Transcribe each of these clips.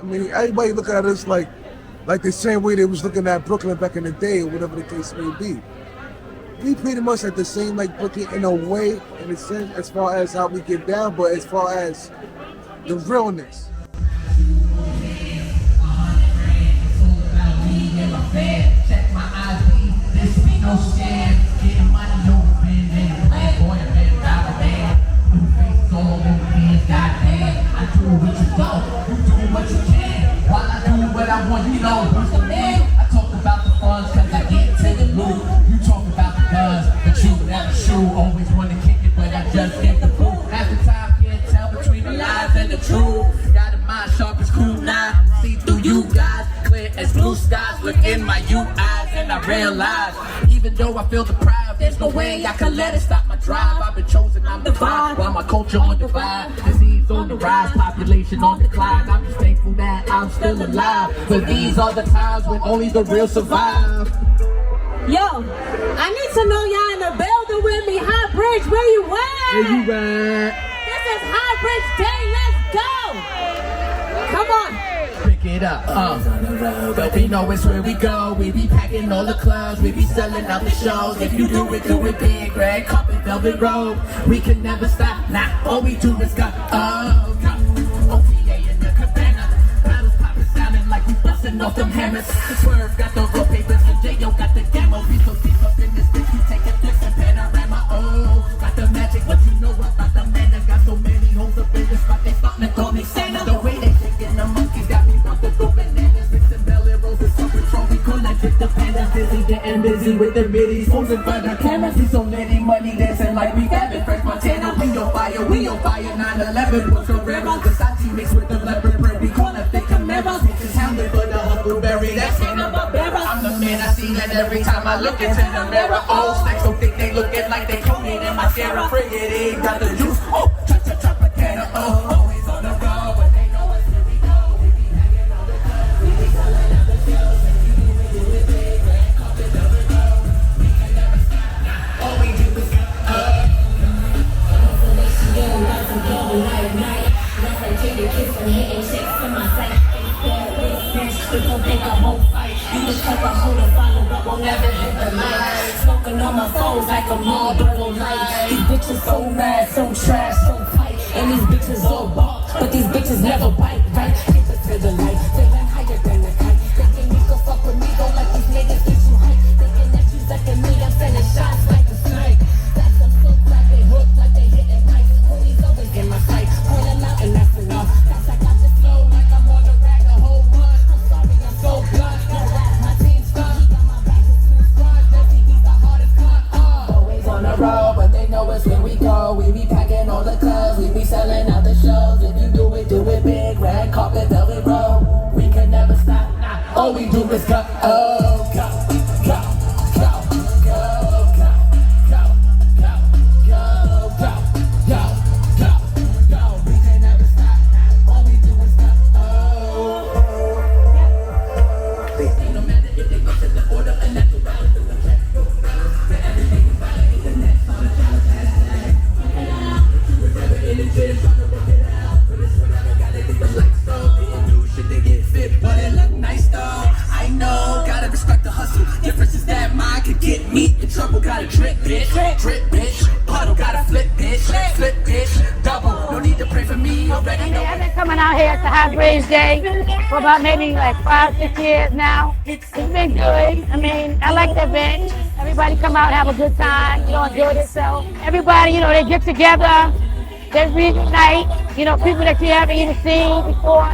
I mean, everybody look at us like the same way they was looking at Brooklyn back in the day, or whatever the case may be. We pretty much like the same like Brooklyn in a way, in a sense, as far as how we get down, but as far as the realness. Check my IP, this be no scam. Getting money over spending. Playboy, a man, drive a man. New face, all over hands, goddamn. I do what you don't, you do what you can. While I do what I want, you know, who's the man? I talk about the funds, cause I get to the loot. You talk about the guns, but you never shoot. Always wanna kick it, but I just hit the boot. Half the time, can't tell between the lies and the truth. Got a mind sharp as cool now. See through you guys, clear as blue skies. Look in my you eyes and I realize, even though I feel deprived, there's no way I can let it stop my drive. I've been chosen, I'm divine. While my culture on divide, disease on the rise, population on decline. I'm just thankful that I'm still alive. But these are the times when only the real survive. Yo, I need to know y'all in the building with me. Highbridge, where you at? Where you at? This is Highbridge Day, let's go! Come on! Pick it up, but we know it's where we go. We be packing all the clubs, we be selling out the shows. If you do it big, red carpet, velvet robe. We can never stop, nah, all we do is go. OPA in the cabana, bottles popping, sounding like we busting off them hammers. The Swerve got the roll papers, and J.O. got the demo. We so deep up in this bitch, we taking flips and panorama. Oh, got the magic, what you know about the man that got so many holes up in the spot. They starting to call me Santa. The way they shaking the monkey got me about to go bananas. Mixing belly roses, some patrol, we collected the pandas. Dizzy, getting busy with the middies, posing for the cameras. We so many money dancing like we having Fresh Montana. We on fire, 9/11, put some red on the Versace mixed with the leopard print. We call it thick Camaros, mixing hounded for the huckleberry. That's Hanna-Barbera. I'm the man, I see that every time I look into the mirror. All stacks so thick they looking like they coated in mascara. Frigate, ain't got the juice. Oh, Tropicana. Oh, always on the road, but they know us here we go. We be hanging on the club, we be selling out the shows. If you do it big, red carpet, velvet road. We can never stop. All we do is go. People think I won't fight. You just keep a hold and follow, but won't never hit the light. Smoking on my foes like a Marlboro light. These bitches so mad, so trash, so tight. And these bitches all bark, but these bitches never bite, right? Take us to the light, feeling higher than the kite. Thinking you can fuck with me, don't like these niggas get you hype. Thinking that you second me, I'm sending shots like a snipe. That's some so crap, they hook like they hitting pipes. Police always in my sight, point them out and that's enough. That's I got the flow like I'm on the rag a whole month. So blunt, my team's gone. Got my back to two squads. He's the hardest cut. Always on the road, but they know it's where we go. We be packing all the clubs, we be selling out the shows. If you do it big, red carpet, velvet road. We can never stop. Nah, all we do is go. Oh, go, go, go, go, go, go, go, go, go, go, go, go. We can never stop. Nah, all we do is go. Oh. No matter if they go to the order and that's what I do. But everything is violent, the next on the challenge hashtag. We're never in the gym trying to work it out. But it's whatever, gotta get the lights on. Didn't do shit to get fit, but it look nice though. I know, gotta respect the hustle. Difference is that mine could get me in trouble. Gotta drip, bitch. Puddle, gotta flip, bitch. Double, no need to pray for me already. I've been coming out here to Highbridge Day for about maybe like 5-6 years now. It's been good. I mean, I like the event. Everybody come out and have a good time, enjoy themselves. Everybody, they get together, they reunite, people that you haven't even seen before,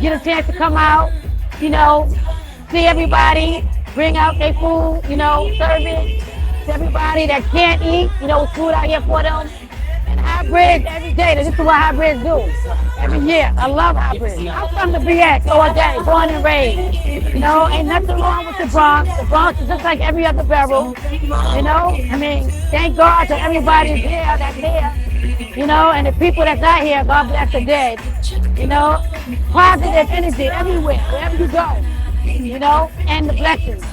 get a chance to come out, see everybody, bring out their food, serve it to everybody that can't eat, with food out here for them. And Highbridge every day, this is what Highbridge do. Every year, I love Highbridge. I'm from the BX all day, born and raised. Ain't nothing wrong with the Bronx. The Bronx is just like every other borough. I mean, thank God that everybody's here that's here. And the people that's not here, God bless the dead. Positive energy everywhere, wherever you go. And the blessings.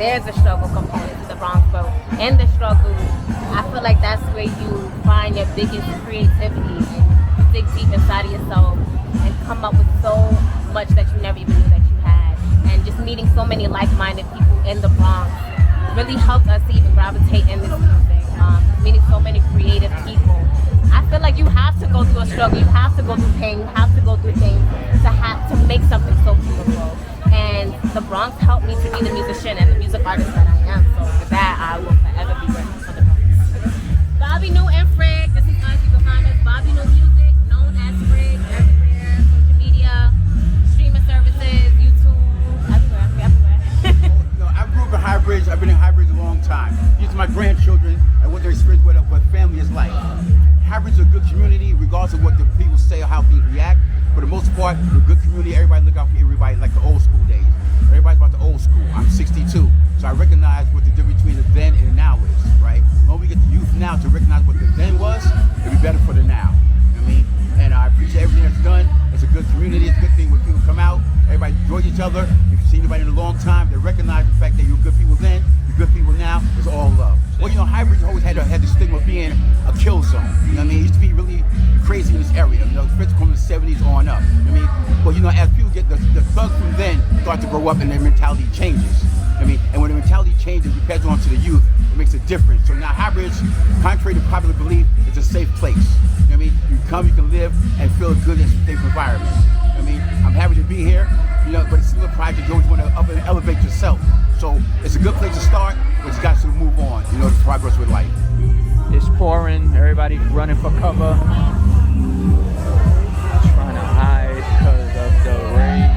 there's a struggle component to the Bronx, but in the struggle, I feel like that's where you find your biggest creativity and you dig deep inside of yourself and come up with so much that you never even knew that you had. And just meeting so many like-minded people in the Bronx really helped us to even gravitate in this music. Meeting so many creative people. I feel like you have to go through a struggle, you have to go through pain, you have to go through things to make something so beautiful. And the Bronx helped me to be the musician and the music artist that I am. So for that, I will forever be grateful for the Bronx. Bobby New and Frick, this is us, you can find us Bobby New Music, known as Frick, everywhere, social media, streaming services, YouTube, everywhere. I grew up in Highbridge. I've been in Highbridge a long time. These are my grandchildren and what their experience with what family is like. Highbridge is a good community, regardless of what the people say or how people react. For the most part, we're a good community. Everybody look out for everybody like the old school days. Everybody's about the old school. I'm 62, so I recognize what the difference between the then and the now is, right? When we get the youth now to recognize what the then was, it'll be better for the now. You know what I mean? And I appreciate everything that's done. It's a good community. It's a good thing when people come out. Everybody enjoy each other. If you've seen anybody in a long time, they recognize the fact that you're good people then, you're good people now. It's all love. Well, you know, Highbridge always had the stigma of being a kill zone. You know what I mean? It used to be really crazy in this area. You know, especially from the 70s on up. You know what I mean? Well, you know, as people get the thugs from then start to grow up and their mentality changes. You know what I mean? And when the mentality changes, it passes on to the youth. It makes a difference. So now Highbridge, contrary to popular belief, is a safe place. You know what I mean? You come, you can live and feel a good and safe environment. You know what I mean? I'm happy to be here, you know, but it's still a project. You always want to up and elevate yourself. So it's a good place to start, but you got to move on, you know, to progress with life. It's pouring, everybody running for cover. Trying to hide because of the rain.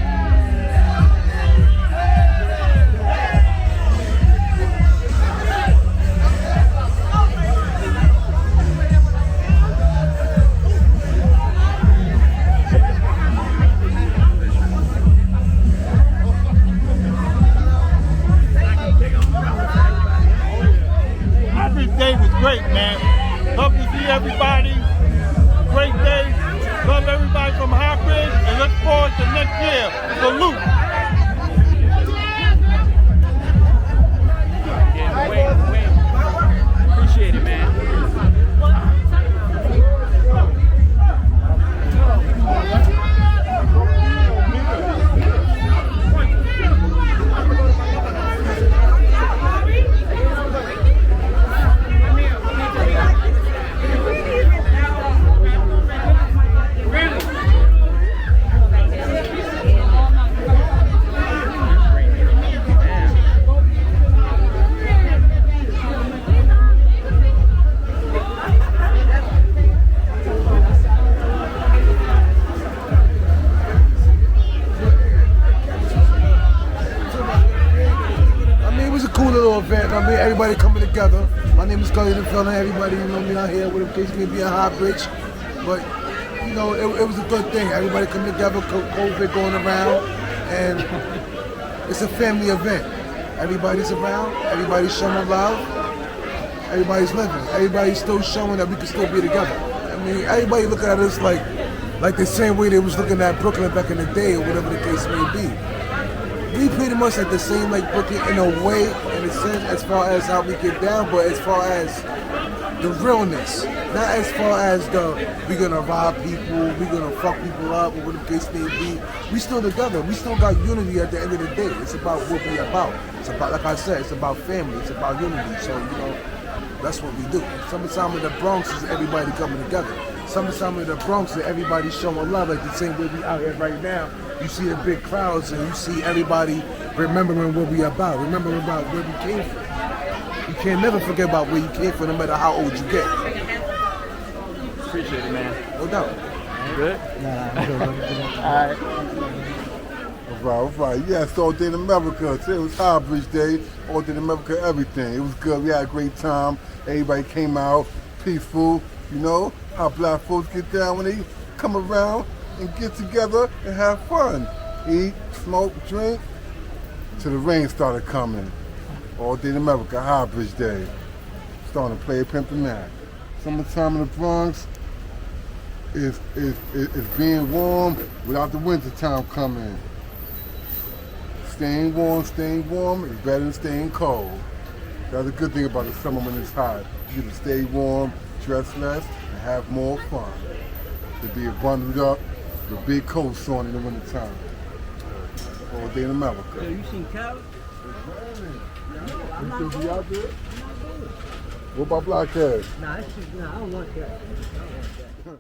Day was great, man. Love to see everybody. Great day. Love everybody from Highbridge and look forward to next year. Salute. Yeah, wait. Appreciate it, man. Event. I mean, everybody coming together. My name is Gully the Fella. Everybody, you know me out here with a case me being Highbridge. But, you know, it was a good thing. Everybody coming together, COVID going around, and it's a family event. Everybody's around, everybody's showing love, everybody's living, everybody's still showing that we can still be together. I mean, everybody looking at us like the same way they was looking at Brooklyn back in the day, or whatever the case may be. We pretty much like the same like Brooklyn in a way, in a sense, as far as how we get down, but as far as the realness, not as far as we gonna rob people, we gonna fuck people up, or whatever the case may be. We still together. We still got unity at the end of the day. It's about what we about. It's about, like I said, it's about family. It's about unity. So, you know, that's what we do. Summertime in the Bronx is everybody coming together. Summertime in the Bronx is everybody showing love, like the same way we out here right now. You see the big crowds and you see everybody remembering what we about, remembering about where we came from. You can't never forget about where you came from, no matter how old you get. Appreciate it, man. No doubt. Good? Nah, I'm good. All right. All right. Yes, all day in America. Today was Highbridge Day. All day in America, everything. It was good. We had a great time. Everybody came out, peaceful. You know how black folks get down when they come around and get together and have fun. Eat, smoke, drink, till the rain started coming. All day in America, Highbridge Day. Starting to play Pimpin' Mac. Summertime in the Bronx is being warm without the winter time coming. staying warm is better than staying cold. That's a good thing about the summer when it's hot. You can stay warm, dress less, and have more fun. To be bundled up with big coats on in the wintertime. All day in America. Yo, you seen Carol? You still be out there? What about Black Cat? Nah, I don't want that.